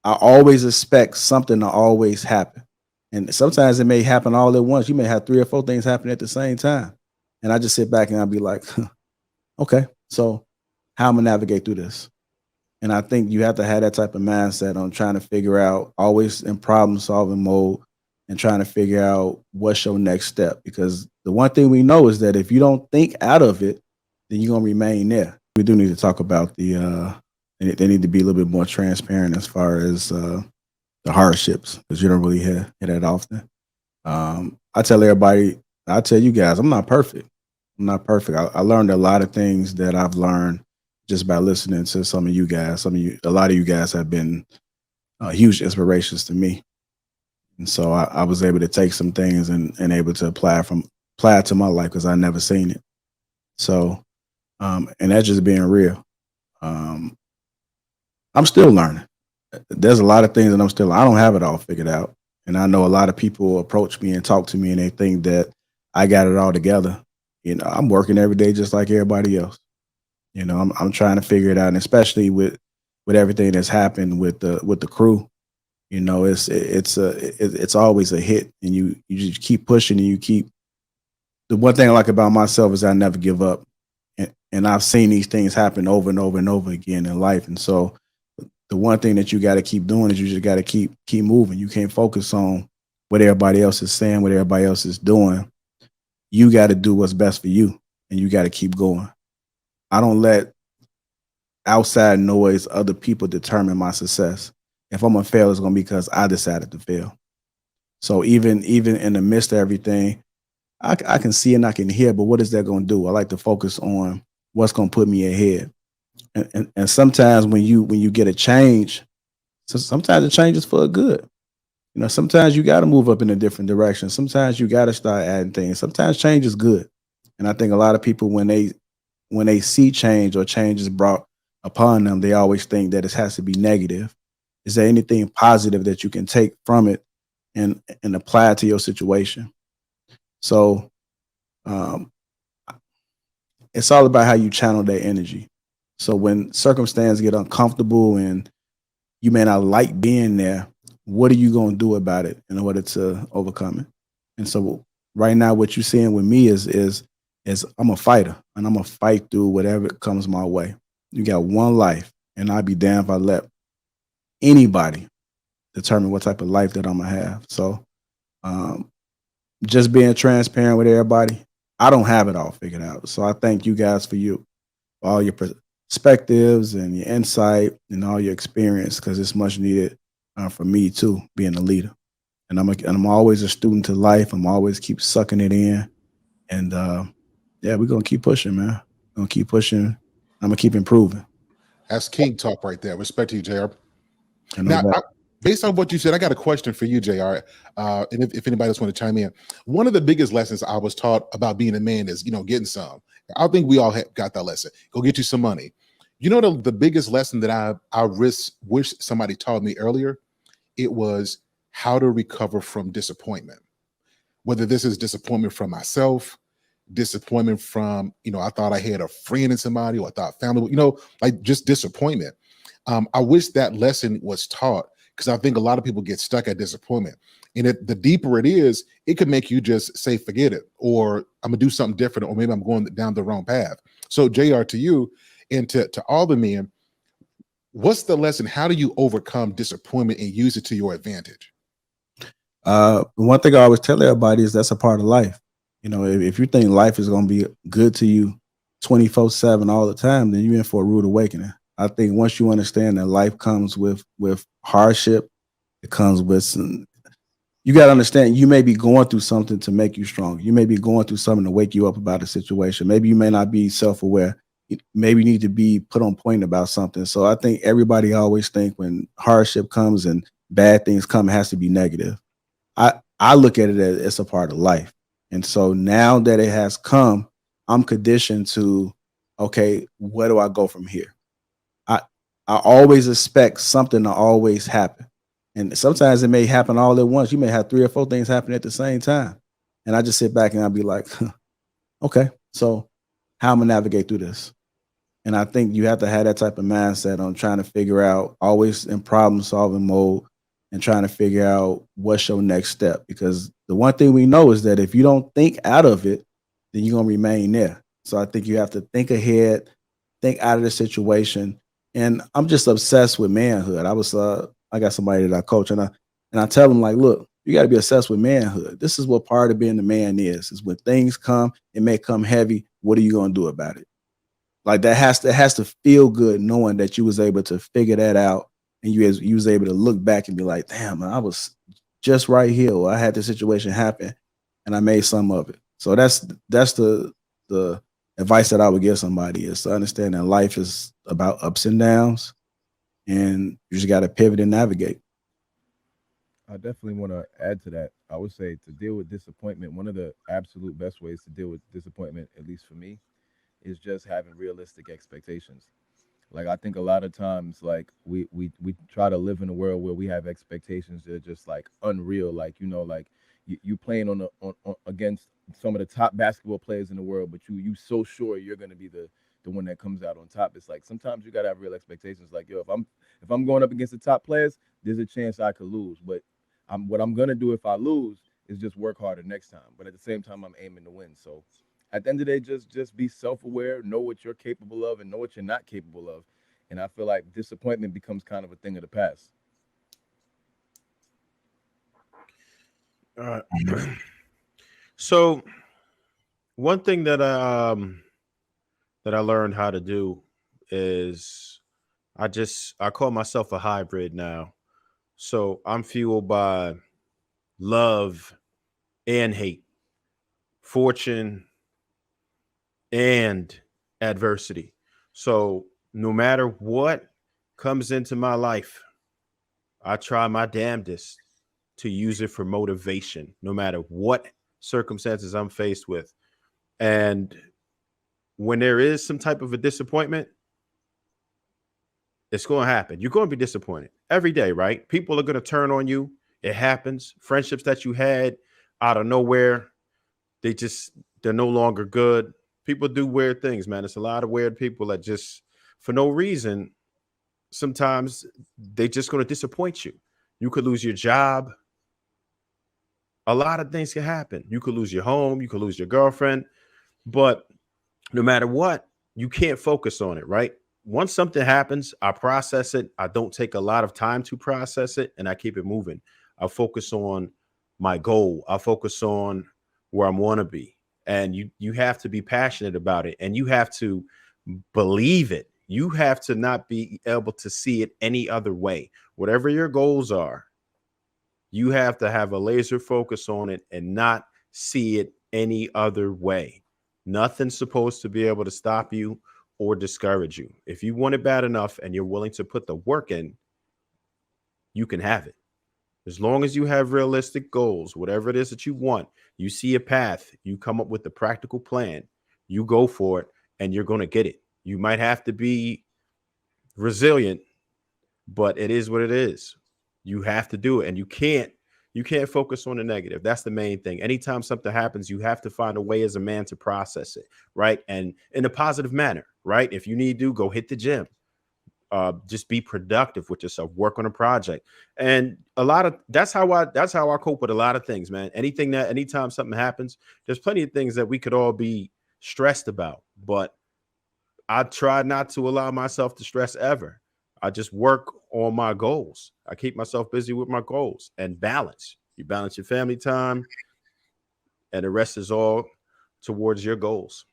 I always expect something to always happen. And sometimes it may happen all at once. You may have three or four things happen at the same time. And I just sit back and I'll be like, okay, so how am I navigate through this? And I think you have to have that type of mindset on trying to figure out, always in problem solving mode, and trying to figure out what's your next step. Because the one thing we know is that if you don't think out of it, then you're gonna remain there. We do need to talk about they need to be a little bit more transparent as far as the hardships, because you don't really hear that often. I tell everybody, I tell you guys, I'm not perfect. I'm not perfect. I learned a lot of things that I've learned just by listening to some of you guys. A lot of you guys have been huge inspirations to me, and so I was able to take some things and able to apply it to my life because I never seen it. So, and that's just being real. Um, I'm still learning. There's a lot of things that I don't have it all figured out. And I know a lot of people approach me and talk to me and they think that I got it all together. I'm working every day just like everybody else. I'm trying to figure it out, and especially with everything that's happened with the crew. It's always a hit, and you just keep pushing, and you keep. The one thing I like about myself is I never give up, and I've seen these things happen over and over and over again in life, and so the one thing that you got to keep doing is you just got to keep moving. You can't focus on what everybody else is saying, what everybody else is doing. You got to do what's best for you, and you got to keep going. I don't let outside noise, other people determine my success. If I'm gonna fail, it's gonna be because I decided to fail. So even in the midst of everything, I can see and I can hear, but what is that gonna do? I like to focus on what's gonna put me ahead. And sometimes when you get a change, so sometimes the change is for a good. Sometimes you got to move up in a different direction. Sometimes you got to start adding things. Sometimes change is good. And I think a lot of people when they see change or change is brought upon them, they always think that it has to be negative. Is there anything positive that you can take from it and apply it to your situation? So um, it's all about how you channel that energy. So when circumstances get uncomfortable and you may not like being there, what are you going to do about it in order to overcome it? And so right now, what you're seeing with me is I'm a fighter, and I'm gonna fight through whatever comes my way. You got one life, and I'd be damned if I let anybody determine what type of life that I'm gonna have. So um, just being transparent with everybody, I don't have it all figured out. So I thank you guys for all your perspectives and your insight and all your experience, because it's much needed for me too, being a leader. And I'm always a student to life. I'm always keep sucking it in, and yeah, we're gonna keep pushing, man. We're gonna keep pushing. I'm gonna keep improving. That's King talk right there. Respect to you, JR. And no Now, doubt. based on what you said, I got a question for you, JR. And if anybody else want to chime in, one of the biggest lessons I was taught about being a man is, getting some. I think we all got that lesson. Go get you some money. The biggest lesson that wish somebody taught me earlier, it was how to recover from disappointment. Whether this is disappointment from myself, disappointment from, I thought I had a friend in somebody, or I thought family, like just disappointment. I wish that lesson was taught, because I think a lot of people get stuck at disappointment. And the deeper it is, it could make you just say, forget it, or I'm gonna do something different, or maybe I'm going down the wrong path. So JR, to you and to all the men, what's the lesson? How do you overcome disappointment and use it to your advantage? One thing I always tell everybody is that's a part of life. If you think life is gonna be good to you 24/7 all the time, then you're in for a rude awakening. I think once you understand that life comes with hardship, it comes with some. You got to understand, you may be going through something to make you strong. You may be going through something to wake you up about a situation. Maybe you may not be self-aware. Maybe you need to be put on point about something. So I think everybody always think when hardship comes and bad things come, it has to be negative. I look at it as it's a part of life. And so now that it has come, I'm conditioned to, okay, where do I go from here? I I always expect something to always happen. And sometimes it may happen all at once. You may have three or four things happen at the same time. And I just sit back and I'll be like, okay, so how am I navigate through this? And I think you have to have that type of mindset on trying to figure out, always in problem solving mode, and trying to figure out what's your next step. Because the one thing we know is that if you don't think out of it, then you're gonna remain there. So I think you have to think ahead, think out of the situation. And I'm just obsessed with manhood. I got somebody that I coach, and I tell them like, look, you got to be obsessed with manhood. This is what part of being the man is when things come, it may come heavy. What are you gonna do about it? Like that has to feel good knowing that you was able to figure that out, and you was able to look back and be like, damn, man, I was just right here. Or I had this situation happen and I made some of it. So that's the advice that I would give somebody is to understand that life is about ups and downs, and you just gotta pivot and navigate. I definitely want to add to that. I would say to deal with disappointment, one of the absolute best ways to deal with disappointment, at least for me, is just having realistic expectations. Like I think a lot of times, like we try to live in a world where we have expectations that are just like unreal. Like like you playing on against some of the top basketball players in the world, but you so sure you're gonna be the one that comes out on top. It's like sometimes you gotta have real expectations. Like yo, if I'm going up against the top players, there's a chance I could lose. But what I'm gonna do if I lose is just work harder next time. But at the same time, I'm aiming to win. So at the end of the day, just be self-aware, know what you're capable of, and know what you're not capable of. And I feel like disappointment becomes kind of a thing of the past. Uh, so one thing that I learned how to do is I call myself a hybrid now. So I'm fueled by love and hate, fortune and adversity. So no matter what comes into my life, I try my damnedest to use it for motivation, no matter what circumstances I'm faced with. And when there is some type of a disappointment, it's going to happen. You're going to be disappointed every day, right? People are going to turn on you. It happens. Friendships that you had out of nowhere, they're no longer good. People do weird things, man. It's a lot of weird people that just for no reason, sometimes they just going to disappoint you. You could lose your job. A lot of things can happen. You could lose your home, you could lose your girlfriend, but no matter what, you can't focus on it, right? Once something happens, I process it. I don't take a lot of time to process it and I keep it moving. I focus on my goal. I focus on where I want to be. And you have to be passionate about it and you have to believe it. You have to not be able to see it any other way. Whatever your goals are, you have to have a laser focus on it and not see it any other way. Nothing's supposed to be able to stop you or discourage you. If you want it bad enough and you're willing to put the work in, you can have it. As long as you have realistic goals, whatever it is that you want, you see a path, you come up with the practical plan, you go for it, and you're going to get it. You might have to be resilient, but it is what it is. You have to do it, and you can't focus on the negative. That's the main thing. Anytime something happens, you have to find a way as a man to process it, right? And in a positive manner, right? If you need to go hit the gym, just be productive with yourself, work on a project. And a lot of that's how I cope with a lot of things, man. Anytime something happens, there's plenty of things that we could all be stressed about, but I try not to allow myself to stress ever. I just work on my goals. I keep myself busy with my goals and balance. You balance your family time, and the rest is all towards your goals.